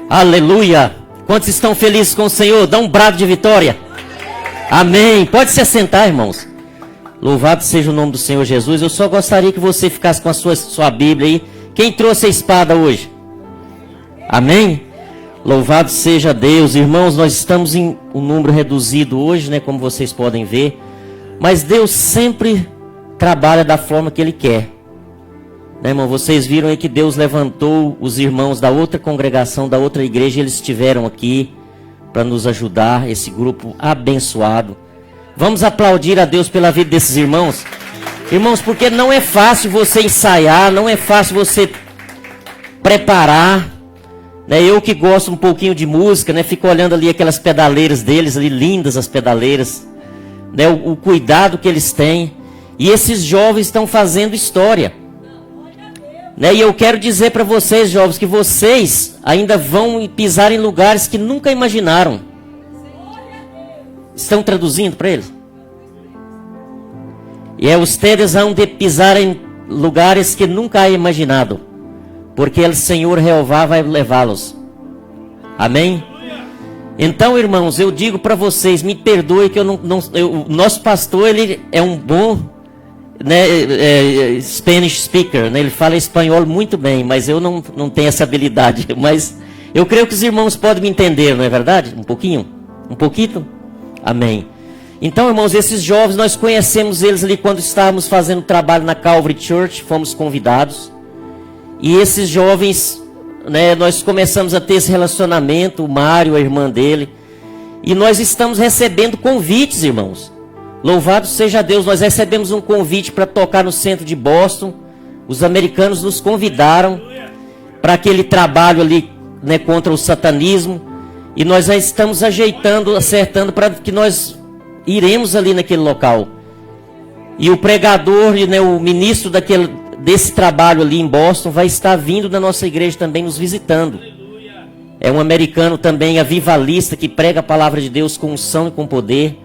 Aleluia! Quantos estão felizes com o Senhor? Dá um brado de vitória. Amém. Pode se assentar, irmãos. Louvado seja o nome do Senhor Jesus. Eu só gostaria que você ficasse com a sua Bíblia aí. Quem trouxe a espada hoje? Amém? Louvado seja Deus. Irmãos, nós estamos em um número reduzido hoje, né? Como vocês podem ver. Mas Deus sempre trabalha da forma que Ele quer. Né, irmão? Vocês viram aí que Deus levantou os irmãos da outra congregação, da outra igreja. Eles estiveram aqui para nos ajudar. Esse grupo abençoado. Vamos aplaudir a Deus pela vida desses irmãos. Irmãos, porque não é fácil você ensaiar, não é fácil você preparar. Né? Eu que gosto um pouquinho de música, né? Fico olhando ali aquelas pedaleiras deles, ali lindas as pedaleiras. Né? O cuidado que eles têm. E esses jovens estão fazendo história. Né? E eu quero dizer para vocês, jovens, que vocês ainda vão pisar em lugares que nunca imaginaram. Estão traduzindo para eles? E ustedes hão de pisar em lugares que nunca há imaginado, porque o Senhor Jeová vai levá-los. Amém? Então, irmãos, eu digo para vocês, me perdoe que o nosso pastor, ele é um bom, né, Spanish speaker, né? Ele fala espanhol muito bem, mas eu não tenho essa habilidade. Mas eu creio que os irmãos podem me entender, não é verdade? Um pouquinho? Um pouquinho? Amém. Então, irmãos, esses jovens, nós conhecemos eles ali quando estávamos fazendo trabalho na Calvary Church, fomos convidados. E esses jovens, né, nós começamos a ter esse relacionamento, o Mário, a irmã dele. E nós estamos recebendo convites, irmãos. Louvado seja Deus, nós recebemos um convite para tocar no centro de Boston. Os americanos nos convidaram para aquele trabalho ali, né, contra o satanismo. E nós já estamos ajeitando, acertando para que nós iremos ali naquele local. E o pregador, né, o ministro desse trabalho ali em Boston vai estar vindo na nossa igreja também nos visitando. É um americano também avivalista que prega a palavra de Deus com unção e com poder.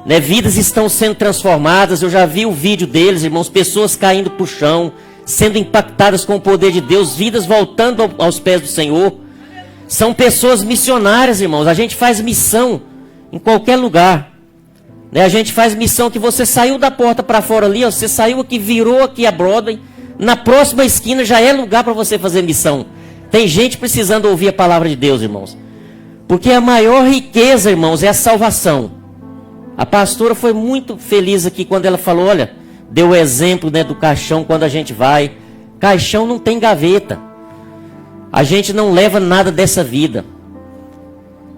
Né, vidas estão sendo transformadas. Eu já vi o vídeo deles, irmãos, pessoas caindo para o chão, sendo impactadas com o poder de Deus, vidas voltando aos pés do Senhor. São pessoas missionárias, irmãos. A gente faz missão em qualquer lugar. Né? A gente faz missão que você saiu da porta para fora ali, ó, você saiu aqui, virou aqui a Broadway. Na próxima esquina já é lugar para você fazer missão. Tem gente precisando ouvir a palavra de Deus, irmãos. Porque a maior riqueza, irmãos, é a salvação. A pastora foi muito feliz aqui quando ela falou, olha, deu o exemplo, né, do caixão quando a gente vai. Caixão não tem gaveta. A gente não leva nada dessa vida.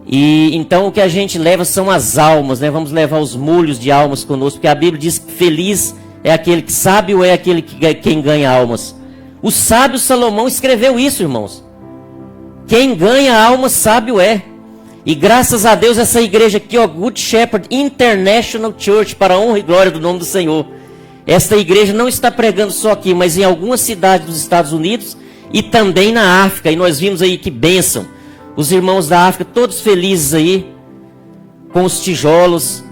E então o que a gente leva são as almas, né? Vamos levar os molhos de almas conosco, porque a Bíblia diz que feliz é aquele que sabe ou é aquele quem ganha almas. O sábio Salomão escreveu isso, irmãos. Quem ganha almas sábio é. E graças a Deus essa igreja aqui, ó, Good Shepherd International Church, para a honra e glória do nome do Senhor. Esta igreja não está pregando só aqui, mas em algumas cidades dos Estados Unidos e também na África. E nós vimos aí que bênção. Os irmãos da África todos felizes aí, com os tijolos.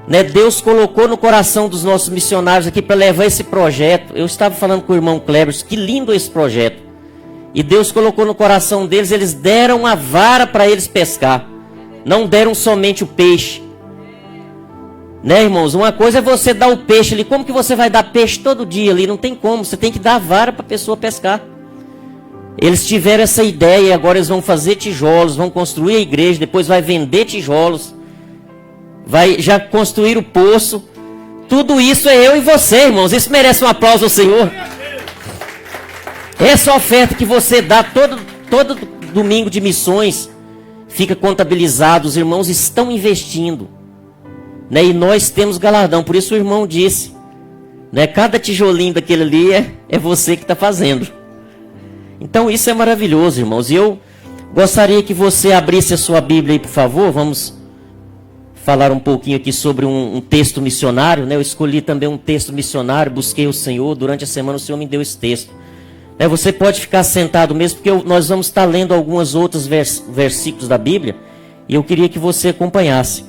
Né? Deus colocou no coração dos nossos missionários aqui para levar esse projeto. Eu estava falando com o irmão Kleber, que lindo esse projeto. E Deus colocou no coração deles, eles deram a vara para eles pescar. Não deram somente o peixe. Né, irmãos? Uma coisa é você dar o peixe ali. Como que você vai dar peixe todo dia ali? Não tem como. Você tem que dar a vara para a pessoa pescar. Eles tiveram essa ideia e agora eles vão fazer tijolos, vão construir a igreja, depois vai vender tijolos, vai já construir o poço. Tudo isso é eu e você, irmãos. Isso merece um aplauso ao Senhor. Essa oferta que você dá todo domingo de missões fica contabilizado. Os irmãos estão investindo, né? E nós temos galardão. Por isso o irmão disse, né? Cada tijolinho daquele ali é você que está fazendo. Então isso é maravilhoso, irmãos. E eu gostaria que você abrisse a sua Bíblia aí, por favor. Vamos falar um pouquinho aqui sobre um texto missionário, né? Eu escolhi também um texto missionário, busquei o Senhor. Durante a semana o Senhor me deu esse texto. Você pode ficar sentado mesmo, porque nós vamos estar lendo alguns outros versículos da Bíblia. E eu queria que você acompanhasse.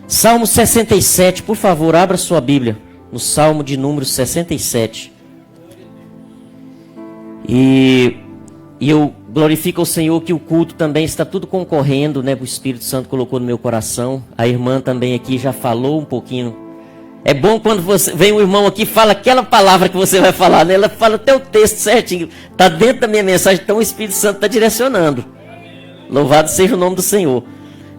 Salmo 67, por favor, abra sua Bíblia. No Salmo de número 67. E eu Glorifica o Senhor que o culto também está tudo concorrendo, né? O Espírito Santo colocou no meu coração. A irmã também aqui já falou um pouquinho. É bom quando vem um irmão aqui e fala aquela palavra que você vai falar, né? Ela fala até o texto certinho. Está dentro da minha mensagem, então o Espírito Santo está direcionando. Louvado seja o nome do Senhor.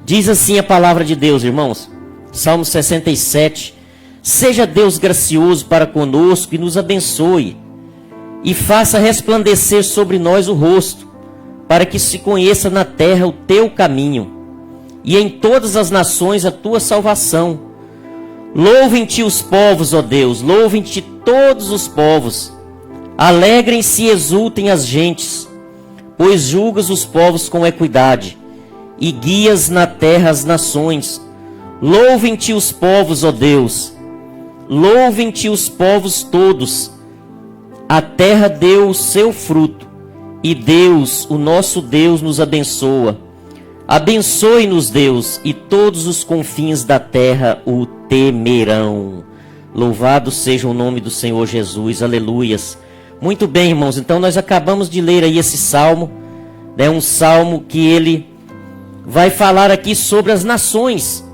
Diz assim a palavra de Deus, irmãos. Salmo 67. Seja Deus gracioso para conosco e nos abençoe. E faça resplandecer sobre nós o rosto, para que se conheça na terra o teu caminho, e em todas as nações a tua salvação. Louvem-te os povos, ó Deus, louvem-te todos os povos. Alegrem-se e exultem as gentes, pois julgas os povos com equidade, e guias na terra as nações. Louvem-te os povos, ó Deus, louvem-te os povos todos. A terra deu o seu fruto, e Deus, o nosso Deus, nos abençoa. Abençoe-nos, Deus, e todos os confins da terra o temerão. Louvado seja o nome do Senhor Jesus, aleluias. Muito bem, irmãos, então nós acabamos de ler aí esse salmo, né, um salmo que ele vai falar aqui sobre as nações.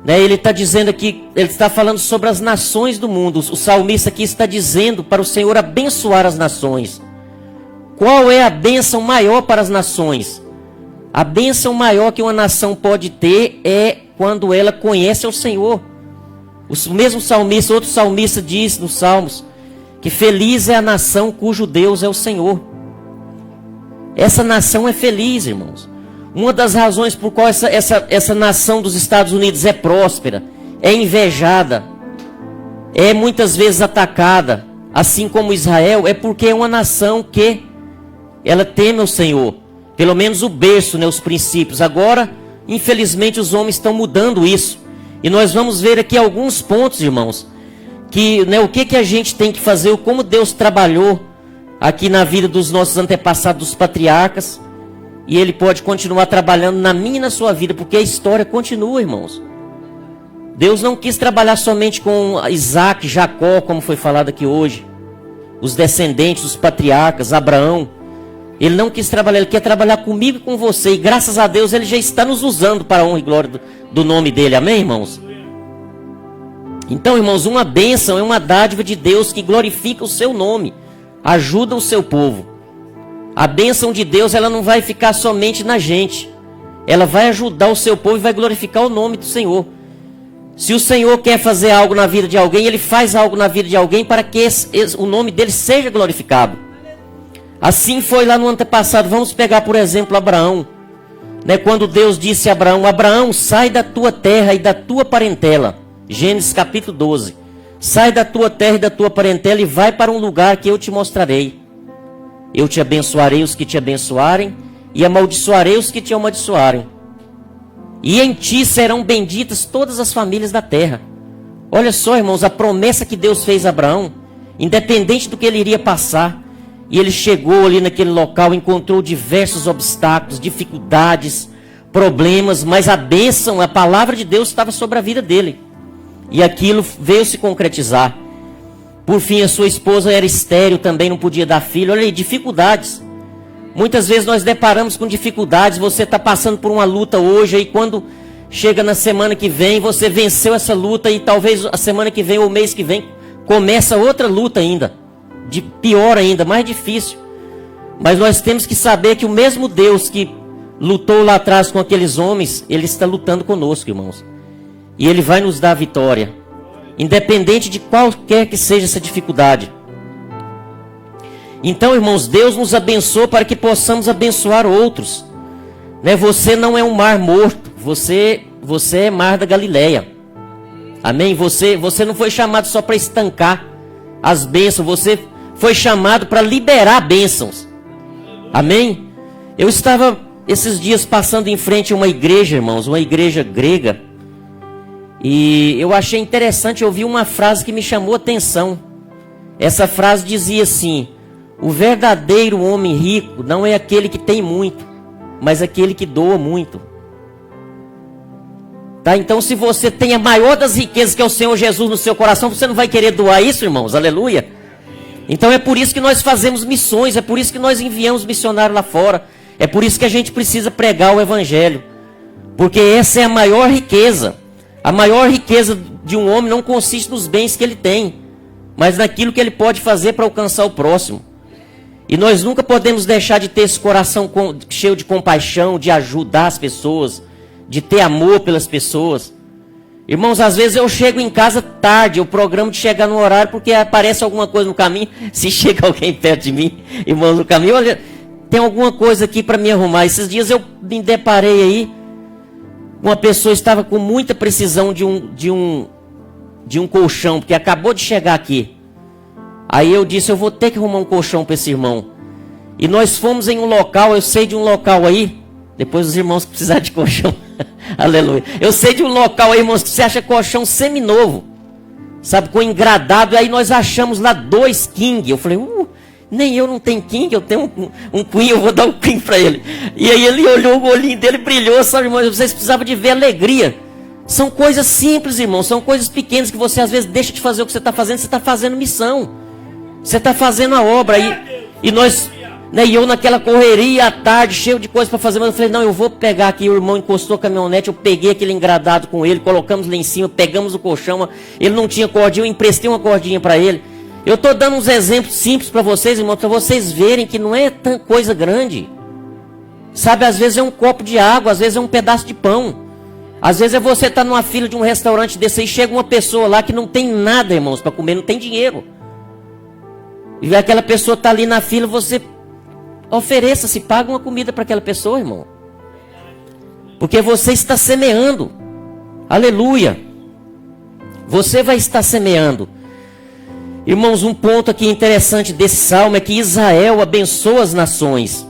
Né, ele está dizendo aqui, ele está falando sobre as nações do mundo. O salmista aqui está dizendo para o Senhor abençoar as nações. Qual é a bênção maior para as nações? A bênção maior que uma nação pode ter é quando ela conhece ao Senhor. O mesmo salmista, outro salmista diz nos Salmos, que feliz é a nação cujo Deus é o Senhor. Essa nação é feliz, irmãos. Uma das razões por qual essa nação dos Estados Unidos é próspera, é invejada, é muitas vezes atacada, assim como Israel, é porque é uma nação que ela teme o Senhor. Pelo menos o berço, né, os princípios. Agora, infelizmente, os homens estão mudando isso. E nós vamos ver aqui alguns pontos, irmãos, que, né, o que a gente tem que fazer, como Deus trabalhou aqui na vida dos nossos antepassados, dos patriarcas, e Ele pode continuar trabalhando na minha e na sua vida, porque a história continua, irmãos. Deus não quis trabalhar somente com Isaac, Jacó, como foi falado aqui hoje, os descendentes, os patriarcas, Abraão. Ele não quis trabalhar, Ele quer trabalhar comigo e com você, e graças a Deus Ele já está nos usando para a honra e glória do nome dEle, amém, irmãos? Então, irmãos, uma bênção é uma dádiva de Deus que glorifica o seu nome, ajuda o seu povo. A bênção de Deus, ela não vai ficar somente na gente, ela vai ajudar o seu povo e vai glorificar o nome do Senhor. Se o Senhor quer fazer algo na vida de alguém, Ele faz algo na vida de alguém para que o nome dEle seja glorificado. Assim foi lá no antepassado. Vamos pegar, por exemplo, Abraão, né, quando Deus disse a Abraão: Abraão, sai da tua terra e da tua parentela. Gênesis capítulo 12. Sai da tua terra e da tua parentela e vai para um lugar que eu te mostrarei. Eu te abençoarei os que te abençoarem e amaldiçoarei os que te amaldiçoarem. E em ti serão benditas todas as famílias da terra. Olha só, irmãos, a promessa que Deus fez a Abraão, independente do que ele iria passar. E ele chegou ali naquele local, encontrou diversos obstáculos, dificuldades, problemas, mas a bênção, a palavra de Deus estava sobre a vida dele. E aquilo veio se concretizar. Por fim, a sua esposa era estéril, também não podia dar filho. Olha aí, dificuldades. Muitas vezes nós deparamos com dificuldades. Você está passando por uma luta hoje, e quando chega na semana que vem, você venceu essa luta, e talvez a semana que vem ou o mês que vem começa outra luta ainda. De pior ainda, mais difícil. Mas nós temos que saber que o mesmo Deus que lutou lá atrás com aqueles homens, Ele está lutando conosco, irmãos. E Ele vai nos dar a vitória, independente de qualquer que seja essa dificuldade. Então, irmãos, Deus nos abençoou para que possamos abençoar outros. Né? Você não é um mar morto, você é mar da Galileia. Amém? Você não foi chamado só para estancar as bênçãos, você foi chamado para liberar bênçãos. Amém? Eu estava esses dias passando em frente a uma igreja, irmãos, uma igreja grega, e eu achei interessante, eu vi uma frase que me chamou a atenção. Essa frase dizia assim: o verdadeiro homem rico não é aquele que tem muito, mas aquele que doa muito. Tá? Então, se você tem a maior das riquezas, que é o Senhor Jesus no seu coração, você não vai querer doar isso, irmãos? Aleluia. Então é por isso que nós fazemos missões, é por isso que nós enviamos missionários lá fora. É por isso que a gente precisa pregar o evangelho. Porque essa é a maior riqueza. A maior riqueza de um homem não consiste nos bens que ele tem, mas naquilo que ele pode fazer para alcançar o próximo. E nós nunca podemos deixar de ter esse coração cheio de compaixão, de ajudar as pessoas, de ter amor pelas pessoas. Irmãos, às vezes eu chego em casa tarde, eu programo de chegar no horário porque aparece alguma coisa no caminho. Se chega alguém perto de mim, irmãos, no caminho, olha, tem alguma coisa aqui para me arrumar. Esses dias eu me deparei aí, uma pessoa estava com muita precisão de um colchão, porque acabou de chegar aqui. Aí eu disse, eu vou ter que arrumar um colchão para esse irmão. E nós fomos em um local, eu sei de um local aí, depois os irmãos que precisarem de colchão, aleluia. Eu sei de um local aí, irmãos, que você acha colchão seminovo, sabe, com engradado, e aí nós achamos lá 2 king. Eu falei, nem eu não tenho king, eu tenho um queen, eu vou dar um queen para ele. E aí ele olhou, o olhinho dele brilhou, sabe, irmãos, vocês precisavam de ver alegria. São coisas simples, irmãos, são coisas pequenas que você às vezes deixa de fazer o que você está fazendo missão. Você está fazendo a obra aí. E nós, né, e eu naquela correria à tarde, cheio de coisa para fazer, mas eu falei, não, eu vou pegar aqui. O irmão encostou a caminhonete, eu peguei aquele engradado com ele, colocamos lá em cima, pegamos o colchão. Ele não tinha cordinha, eu emprestei uma cordinha para ele. Eu estou dando uns exemplos simples para vocês, irmãos, para vocês verem que não é tanta coisa grande. Sabe, às vezes é um copo de água, às vezes é um pedaço de pão. Às vezes é você estar numa fila de um restaurante desse aí, chega uma pessoa lá que não tem nada, irmãos, para comer, não tem dinheiro. E aquela pessoa está ali na fila, você ofereça-se, paga uma comida para aquela pessoa, irmão. Porque você está semeando. Aleluia. Você vai estar semeando. Irmãos, um ponto aqui interessante desse salmo é que Israel abençoa as nações.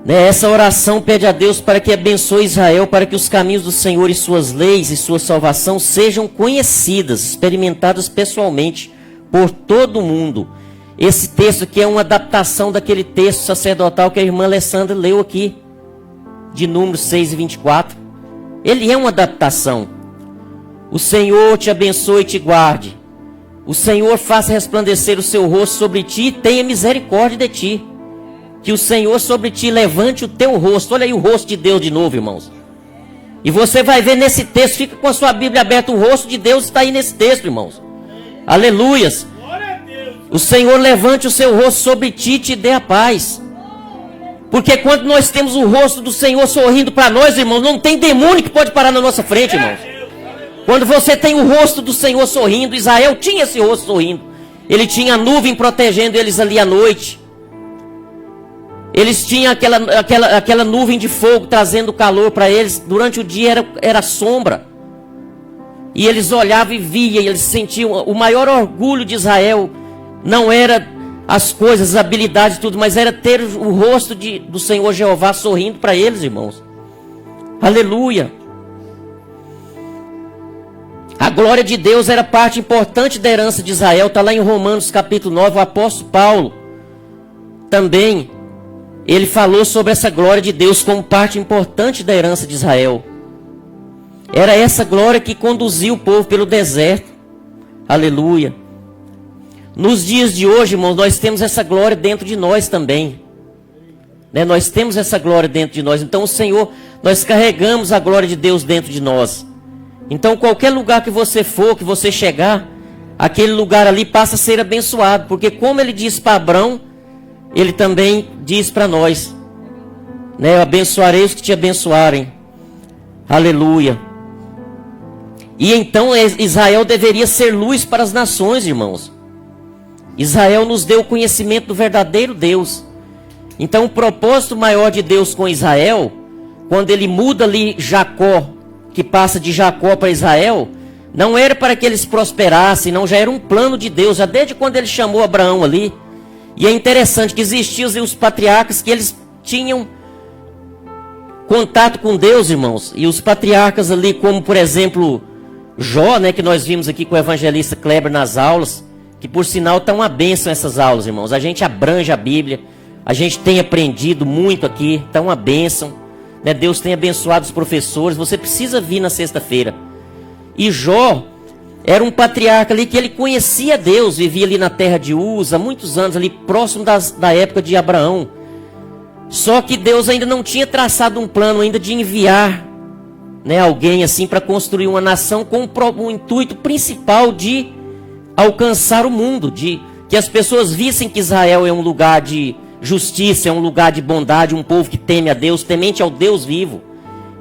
Essa oração pede a Deus para que abençoe Israel, para que os caminhos do Senhor e suas leis e sua salvação sejam conhecidas, experimentadas pessoalmente por todo mundo. Esse texto aqui é uma adaptação daquele texto sacerdotal que a irmã Alessandra leu aqui, de Números 6 e 24. Ele é uma adaptação. O Senhor te abençoe e te guarde. O Senhor faça resplandecer o seu rosto sobre ti e tenha misericórdia de ti. Que o Senhor sobre ti levante o teu rosto. Olha aí o rosto de Deus de novo, irmãos. E você vai ver nesse texto, fica com a sua Bíblia aberta, o rosto de Deus está aí nesse texto, irmãos. Aleluias. O Senhor levante o seu rosto sobre ti e te dê a paz. Porque quando nós temos o rosto do Senhor sorrindo para nós, irmãos, não tem demônio que pode parar na nossa frente, irmãos. Quando você tem o rosto do Senhor sorrindo, Israel tinha esse rosto sorrindo. Ele tinha a nuvem protegendo eles ali à noite. Eles tinham aquela nuvem de fogo trazendo calor para eles. Durante o dia era sombra. E eles olhavam e viam, e eles sentiam. O maior orgulho de Israel não era as coisas, as habilidades, tudo, mas era ter o rosto do Senhor Jeová sorrindo para eles, irmãos. Aleluia. A glória de Deus era parte importante da herança de Israel. Está lá em Romanos capítulo 9, o apóstolo Paulo também, ele falou sobre essa glória de Deus como parte importante da herança de Israel. Era essa glória que conduziu o povo pelo deserto. Aleluia. Nos dias de hoje, irmãos, nós temos essa glória dentro de nós também. Nós temos essa glória dentro de nós. Então o Senhor, nós carregamos a glória de Deus dentro de nós. Então qualquer lugar que você for, que você chegar, aquele lugar ali passa a ser abençoado. Porque como ele disse para Abrão, ele também diz para nós. Eu abençoarei os que te abençoarem. Aleluia. E então Israel deveria ser luz para as nações, irmãos. Israel nos deu o conhecimento do verdadeiro Deus. Então o propósito maior de Deus com Israel, quando ele muda ali Jacó, que passa de Jacó para Israel, não era para que eles prosperassem, não, já era um plano de Deus, já desde quando ele chamou Abraão ali. E é interessante que existiam os patriarcas que eles tinham contato com Deus, irmãos. E os patriarcas ali, como por exemplo Jó, que nós vimos aqui com o evangelista Kleber nas aulas, que por sinal está uma bênção essas aulas, irmãos. A gente abrange a Bíblia, a gente tem aprendido muito aqui, está uma bênção. Deus tem abençoado os professores, você precisa vir na sexta-feira. E Jó, era um patriarca ali que ele conhecia Deus, vivia ali na terra de Uz, há muitos anos ali, próximo da época de Abraão. Só que Deus ainda não tinha traçado um plano ainda de enviar, né, alguém assim para construir uma nação com o intuito principal de alcançar o mundo, de que as pessoas vissem que Israel é um lugar de justiça, é um lugar de bondade, um povo que teme a Deus, temente ao Deus vivo.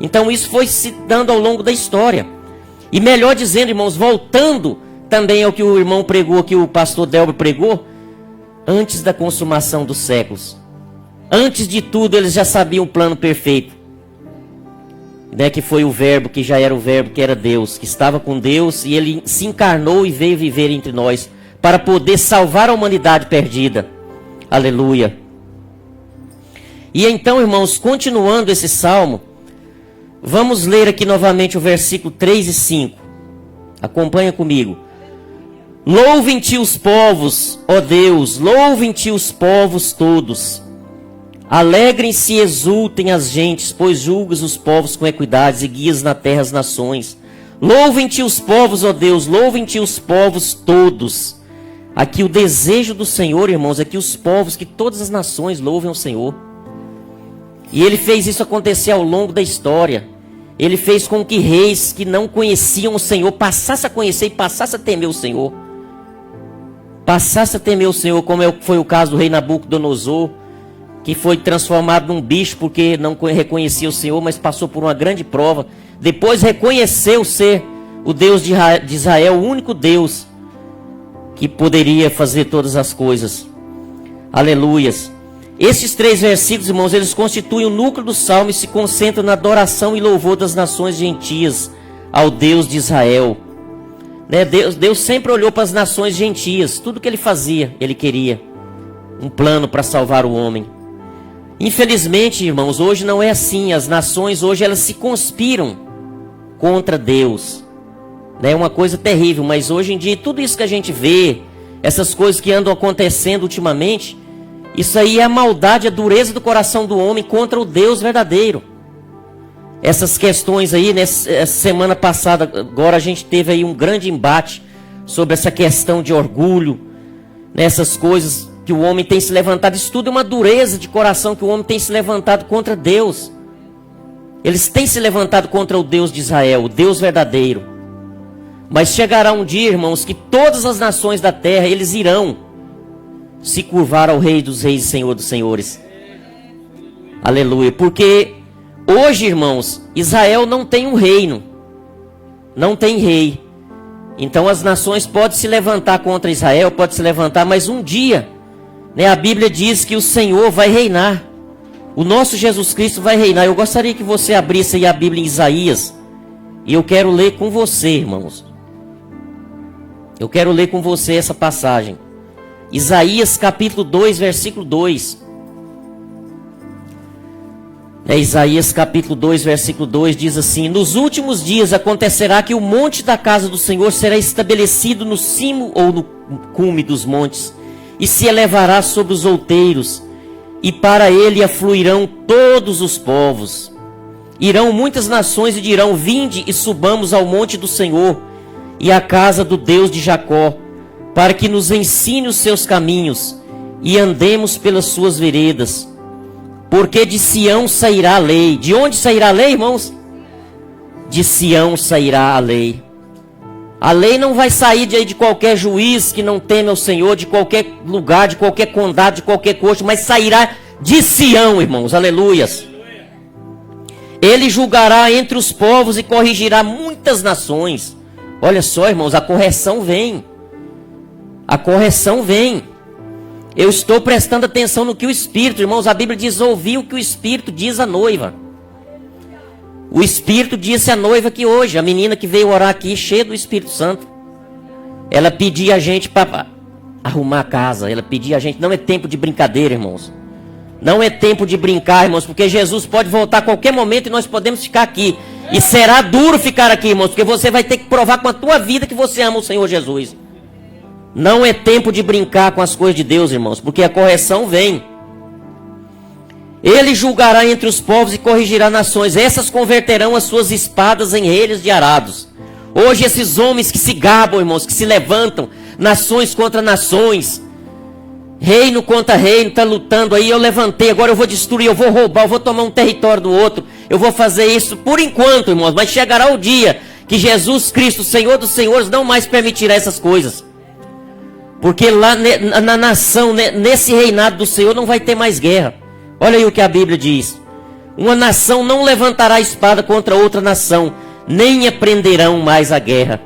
Então isso foi se dando ao longo da história. E melhor dizendo, irmãos, voltando também ao que o irmão pregou, que o pastor Delber pregou, antes da consumação dos séculos. Antes de tudo, eles já sabiam o plano perfeito. Né, que foi o verbo, que já era o verbo, que era Deus, que estava com Deus, e ele se encarnou e veio viver entre nós, para poder salvar a humanidade perdida. Aleluia. E então, irmãos, continuando esse salmo, vamos ler aqui novamente o versículo 3 e 5. Acompanha comigo. Louvem-te os povos, ó Deus, louvem-te os povos todos. Alegrem-se e exultem as gentes, pois julgas os povos com equidades e guias na terra as nações. Louvem-te os povos, ó Deus, louvem-te os povos todos. Aqui o desejo do Senhor, irmãos, é que os povos, que todas as nações louvem o Senhor. E ele fez isso acontecer ao longo da história. Ele fez com que reis que não conheciam o Senhor passassem a conhecer e passassem a temer o Senhor. Passassem a temer o Senhor, como foi o caso do rei Nabucodonosor, que foi transformado num bicho porque não reconhecia o Senhor, mas passou por uma grande prova. Depois reconheceu ser o Deus de Israel, o único Deus que poderia fazer todas as coisas. Aleluias. Estes 3 versículos, irmãos, eles constituem o núcleo do salmo e se concentram na adoração e louvor das nações gentias ao Deus de Israel. Né? Deus sempre olhou para as nações gentias. Tudo que ele fazia, ele queria um plano para salvar o homem. Infelizmente, irmãos, hoje não é assim. As nações hoje elas se conspiram contra Deus. É uma coisa terrível, mas hoje em dia tudo isso que a gente vê, essas coisas que andam acontecendo ultimamente, isso aí é a maldade, a dureza do coração do homem contra o Deus verdadeiro. Essas questões aí, nessa semana passada, agora a gente teve aí um grande embate sobre essa questão de orgulho, nessas coisas que o homem tem se levantado. Isso tudo é uma dureza de coração que o homem tem se levantado contra Deus. Eles têm se levantado contra o Deus de Israel, o Deus verdadeiro. Mas chegará um dia, irmãos, que todas as nações da terra, eles irão se curvar ao Rei dos Reis e Senhor dos Senhores. Aleluia. Porque hoje, irmãos, Israel não tem um reino. Não tem rei. Então as nações podem se levantar contra Israel, podem se levantar, mas um dia, né, a Bíblia diz que o Senhor vai reinar. O nosso Jesus Cristo vai reinar. Eu gostaria que você abrisse aí a Bíblia em Isaías. E eu quero ler com você, irmãos. Eu quero ler com você essa passagem. Isaías capítulo 2, versículo 2. Isaías capítulo 2, versículo 2 diz assim: nos últimos dias acontecerá que o monte da casa do Senhor será estabelecido no cimo ou no cume dos montes, e se elevará sobre os outeiros, e para ele afluirão todos os povos. Irão muitas nações e dirão: vinde e subamos ao monte do Senhor e à casa do Deus de Jacó, para que nos ensine os seus caminhos e andemos pelas suas veredas. Porque de Sião sairá a lei. De onde sairá a lei, irmãos? De Sião sairá a lei. A lei não vai sair de qualquer juiz que não teme ao Senhor, de qualquer lugar, de qualquer condado, de qualquer corte, mas sairá de Sião, irmãos. Aleluias. Ele julgará entre os povos e corrigirá muitas nações. Olha só, irmãos, a correção vem. A correção vem. Eu estou prestando atenção no que o Espírito, irmãos, a Bíblia diz: ouvi o que o Espírito diz à noiva. O Espírito disse à noiva que hoje, a menina que veio orar aqui, cheia do Espírito Santo, ela pedia a gente para arrumar a casa, ela pedia a gente. Não é tempo de brincadeira, irmãos. Não é tempo de brincar, irmãos, porque Jesus pode voltar a qualquer momento e nós podemos ficar aqui. E será duro ficar aqui, irmãos, porque você vai ter que provar com a tua vida que você ama o Senhor Jesus. Não é tempo de brincar com as coisas de Deus, irmãos, porque a correção vem. Ele julgará entre os povos e corrigirá nações. Essas converterão as suas espadas em relhas de arados. Hoje esses homens que se gabam, irmãos, que se levantam, nações contra nações, reino contra reino, está lutando aí, eu levantei, agora eu vou destruir, eu vou roubar, eu vou tomar um território do outro, eu vou fazer isso por enquanto, irmãos, mas chegará o dia que Jesus Cristo, Senhor dos Senhores, não mais permitirá essas coisas. Porque lá na nação, nesse reinado do Senhor, não vai ter mais guerra. Olha aí o que a Bíblia diz. Uma nação não levantará espada contra outra nação, nem aprenderão mais a guerra.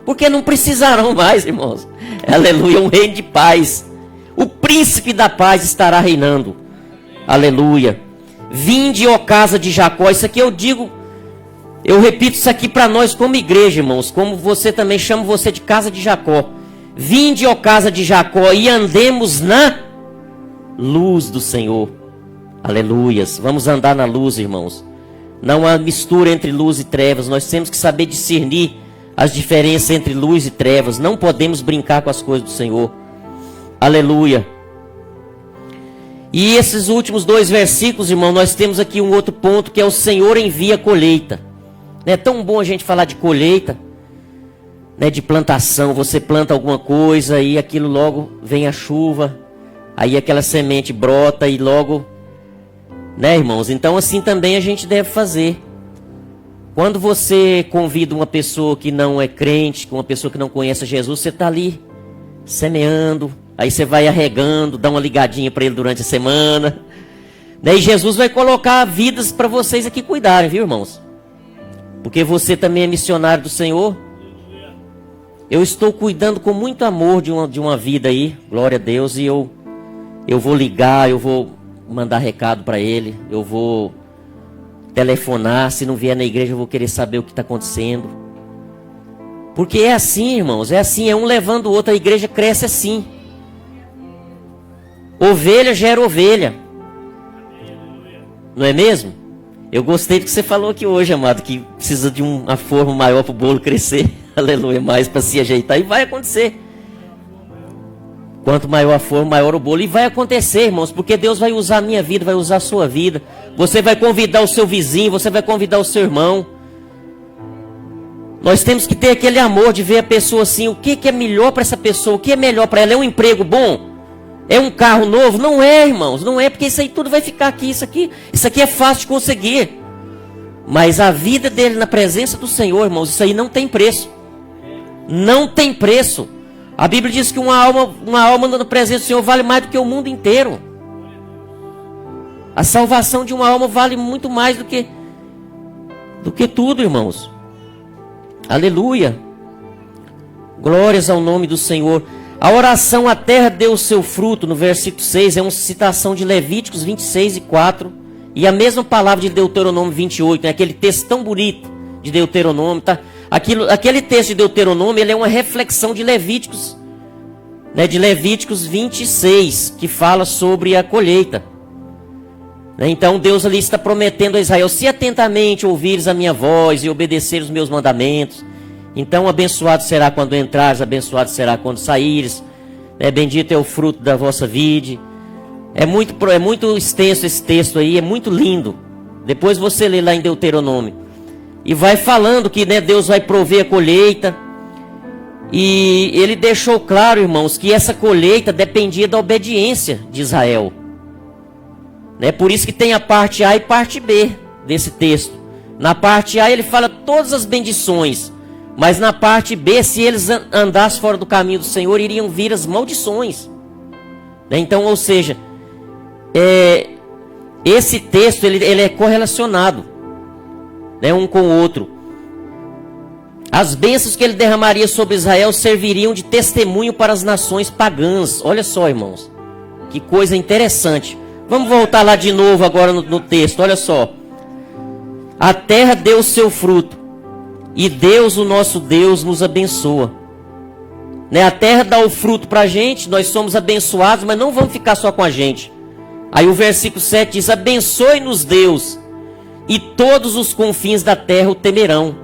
Porque não precisarão mais, irmãos. Aleluia, um reino de paz. O príncipe da paz estará reinando. Aleluia. Vinde, ó casa de Jacó. Isso aqui eu digo, eu repito isso aqui para nós como igreja, irmãos. Como você também chama você de casa de Jacó. Vinde, ó casa de Jacó, e andemos na luz do Senhor. Aleluias. Vamos andar na luz, irmãos. Não há mistura entre luz e trevas. Nós temos que saber discernir as diferenças entre luz e trevas. Não podemos brincar com as coisas do Senhor. Aleluia. E esses últimos 2 versículos, irmão, nós temos aqui um outro ponto, que é o Senhor envia a colheita. Não é tão bom a gente falar de colheita, né, de plantação. Você planta alguma coisa e aquilo logo vem a chuva, aí aquela semente brota e logo, né, irmãos? Então assim também a gente deve fazer. Quando você convida uma pessoa que não é crente, uma pessoa que não conhece Jesus, você está ali semeando, aí você vai arregando, dá uma ligadinha para ele durante a semana, né? E Jesus vai colocar vidas para vocês aqui cuidarem, viu, irmãos? Porque você também é missionário do Senhor. Eu estou cuidando com muito amor de uma vida aí, glória a Deus, e eu vou ligar, eu vou mandar recado para ele, eu vou telefonar, se não vier na igreja eu vou querer saber o que está acontecendo. Porque é assim, irmãos, é assim, é um levando o outro, a igreja cresce assim. Ovelha gera ovelha. Não é mesmo? Eu gostei do que você falou aqui hoje, amado, que precisa de uma forma maior para o bolo crescer. Aleluia, mais para se ajeitar. E vai acontecer. Quanto maior a forma, maior o bolo. E vai acontecer, irmãos, porque Deus vai usar a minha vida, vai usar a sua vida. Você vai convidar o seu vizinho, você vai convidar o seu irmão. Nós temos que ter aquele amor de ver a pessoa assim, o que é melhor para essa pessoa, o que é melhor para ela. É um emprego bom? É um carro novo? Não é, irmãos, não é, porque isso aí tudo vai ficar aqui, isso aqui é fácil de conseguir. Mas a vida dele na presença do Senhor, irmãos, isso aí não tem preço. Não tem preço. A Bíblia diz que uma alma na presença do Senhor vale mais do que o mundo inteiro. A salvação de uma alma vale muito mais do que tudo, irmãos. Aleluia. Glórias ao nome do Senhor. A oração "a terra deu o seu fruto", no versículo 6, é uma citação de Levíticos 26 e 4. E a mesma palavra de Deuteronômio 28, né? Aquele texto tão bonito de Deuteronômio, tá? Aquele texto de Deuteronômio, ele é uma reflexão de Levíticos, né? De Levíticos 26, que fala sobre a colheita. Então Deus ali está prometendo a Israel: se atentamente ouvires a minha voz e obedeceres os meus mandamentos, então abençoado será quando entrares, abençoado será quando saíres, bendito é o fruto da vossa vide. É muito extenso esse texto aí, é muito lindo. Depois você lê lá em Deuteronômio. E vai falando que, né, Deus vai prover a colheita. E ele deixou claro, irmãos, que essa colheita dependia da obediência de Israel. Por isso que tem a parte A e parte B desse texto. Na parte A ele fala todas as bendições. Mas na parte B, se eles andassem fora do caminho do Senhor, iriam vir as maldições. Então, ou seja, esse texto ele é correlacionado, um com o outro. As bênçãos que ele derramaria sobre Israel serviriam de testemunho para as nações pagãs. Olha só, irmãos, que coisa interessante. Vamos voltar lá de novo agora no texto, olha só. A terra deu o seu fruto, e Deus, o nosso Deus, nos abençoa. A terra dá o fruto para a gente, nós somos abençoados, mas não vamos ficar só com a gente. Aí o versículo 7 diz: abençoe-nos Deus, e todos os confins da terra o temerão.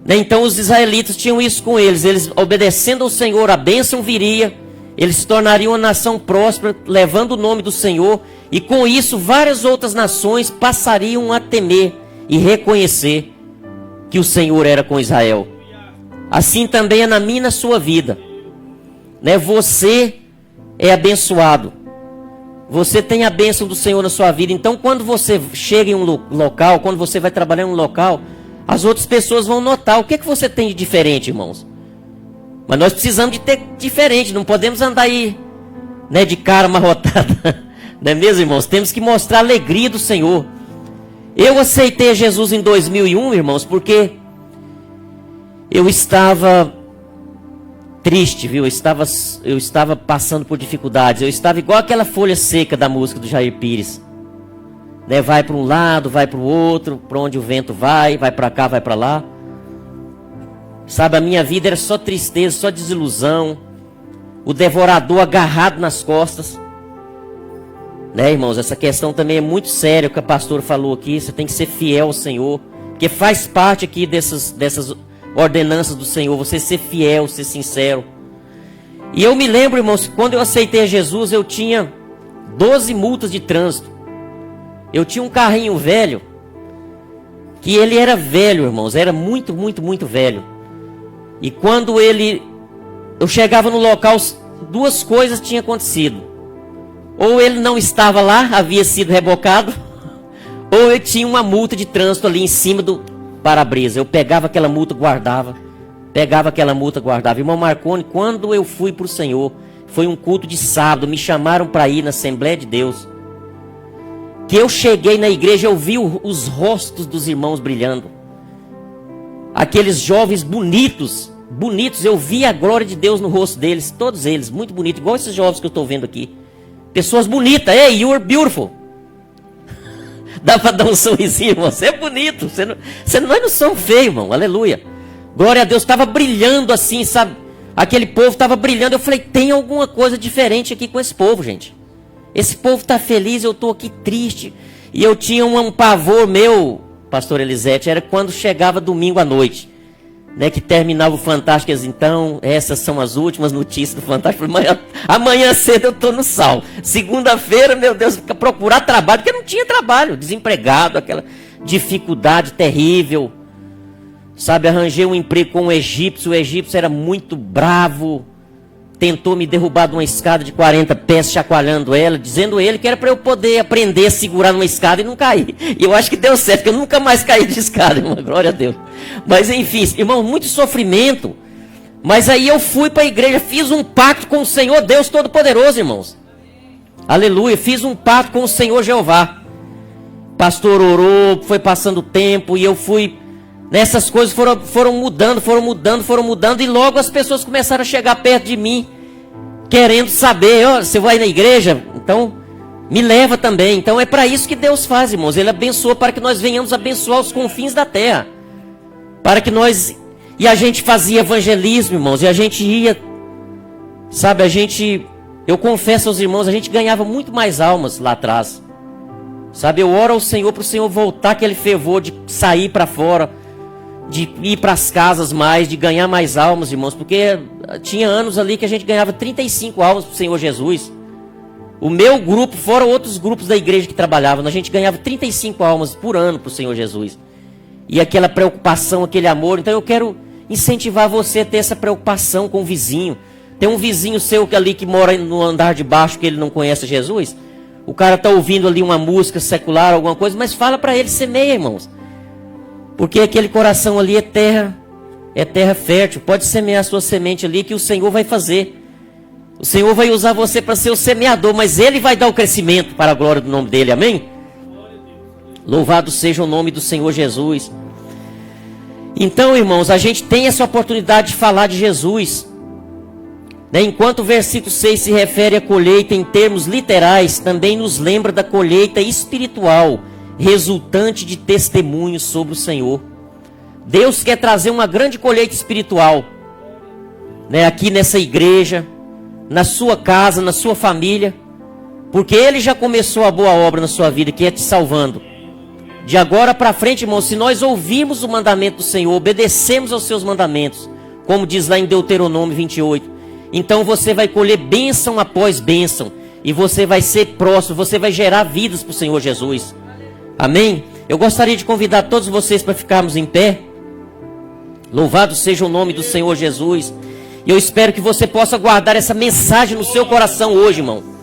Então os israelitas tinham isso com eles obedecendo ao Senhor, a bênção viria, eles se tornariam uma nação próspera, levando o nome do Senhor, e com isso várias outras nações passariam a temer e reconhecer que o Senhor era com Israel. assim também é na minha e na sua vida. Né? Você é abençoado. Você tem a bênção do Senhor na sua vida. Então, quando você chega em um local, quando você vai trabalhar em um local, as outras pessoas vão notar o que você tem de diferente, irmãos. Mas nós precisamos de ter diferente. Não podemos andar aí, né, de cara amarrotada. Não é mesmo, irmãos? Temos que mostrar a alegria do Senhor. Eu aceitei Jesus em 2001, irmãos, porque eu estava triste, viu? Eu estava passando por dificuldades. Eu estava igual aquela folha seca da música do Jair Pires. Né? Vai para um lado, vai para o outro, para onde o vento vai para cá, vai para lá. Sabe, a minha vida era só tristeza, só desilusão. O devorador agarrado nas costas. Né, irmãos? Essa questão também é muito séria, o que a pastora falou aqui. Você tem que ser fiel ao Senhor, porque faz parte aqui dessas ordenanças do Senhor, você ser fiel, ser sincero. E eu me lembro, irmãos, quando eu aceitei a Jesus, eu tinha 12 multas de trânsito. Eu tinha um carrinho velho, que ele era velho, irmãos, era muito, muito, muito velho. E quando eu chegava no local, duas coisas tinham acontecido. Ou ele não estava lá, havia sido rebocado, ou eu tinha uma multa de trânsito ali em cima do para-brisa. Eu pegava aquela multa, guardava. Irmão Marconi, quando eu fui para o Senhor, foi um culto de sábado, me chamaram para ir na Assembleia de Deus. Que eu cheguei na igreja, eu vi os rostos dos irmãos brilhando. Aqueles jovens bonitos, eu vi a glória de Deus no rosto deles, todos eles, muito bonitos, igual esses jovens que eu estou vendo aqui. Pessoas bonitas, hey, you're beautiful. Dá para dar um sorrisinho, irmão. Você é bonito. Nós não somos feios, irmão. Aleluia. Glória a Deus. Estava brilhando assim, sabe? Aquele povo estava brilhando. Eu falei, tem alguma coisa diferente aqui com esse povo, gente. Esse povo está feliz, eu estou aqui triste. E eu tinha um pavor meu, pastor Elisete, era quando chegava domingo à noite. Né, que terminava o Fantástico. Então, essas são as últimas notícias do Fantástico. Amanhã cedo eu estou no sal. Segunda-feira, meu Deus, procurar trabalho, porque não tinha trabalho, desempregado, aquela dificuldade terrível. Sabe, arranjei um emprego com um egípcio. O egípcio era muito bravo, tentou me derrubar de uma escada de 40 pés, chacoalhando ela, dizendo ele que era para eu poder aprender a segurar numa escada e não cair. E eu acho que deu certo, porque eu nunca mais caí de escada, irmão, glória a Deus. Mas enfim, irmão, muito sofrimento. Mas aí eu fui para a igreja, fiz um pacto com o Senhor Deus Todo-Poderoso, irmãos. Aleluia, fiz um pacto com o Senhor Jeová. Pastor orou, foi passando o tempo e eu fui... Nessas coisas foram mudando, e logo as pessoas começaram a chegar perto de mim, querendo saber, você vai na igreja? Então, me leva também. Então é para isso que Deus faz, irmãos. Ele abençoa para que nós venhamos abençoar os confins da terra. Para que nós... E a gente fazia evangelismo, irmãos, e a gente ia... Sabe, eu confesso aos irmãos, a gente ganhava muito mais almas lá atrás. Sabe, eu oro ao Senhor para o Senhor voltar aquele fervor de sair para fora, de ir para as casas mais, de ganhar mais almas, irmãos, porque tinha anos ali que a gente ganhava 35 almas para o Senhor Jesus. O meu grupo, fora outros grupos da igreja que trabalhavam, a gente ganhava 35 almas por ano para o Senhor Jesus. E aquela preocupação, aquele amor. Então eu quero incentivar você a ter essa preocupação com o vizinho. Tem um vizinho seu ali que mora no andar de baixo, que ele não conhece Jesus. O cara está ouvindo ali uma música secular, alguma coisa, mas fala para ele, semeia, irmãos. Porque aquele coração ali é terra fértil. Pode semear a sua semente ali que o Senhor vai fazer. O Senhor vai usar você para ser o semeador, mas Ele vai dar o crescimento para a glória do nome dEle, amém? Louvado seja o nome do Senhor Jesus. Então, irmãos, a gente tem essa oportunidade de falar de Jesus. Enquanto o versículo 6 se refere à colheita em termos literais, também nos lembra da colheita espiritual, resultante de testemunhos sobre o Senhor. Deus quer trazer uma grande colheita espiritual, aqui nessa igreja, na sua casa, na sua família, porque Ele já começou a boa obra na sua vida, que é te salvando. De agora para frente, irmãos, se nós ouvirmos o mandamento do Senhor, obedecemos aos seus mandamentos, como diz lá em Deuteronômio 28, então você vai colher bênção após bênção, e você vai ser próximo, você vai gerar vidas para o Senhor Jesus. Amém? Eu gostaria de convidar todos vocês para ficarmos em pé. Louvado seja o nome do Senhor Jesus. E eu espero que você possa guardar essa mensagem no seu coração hoje, irmão.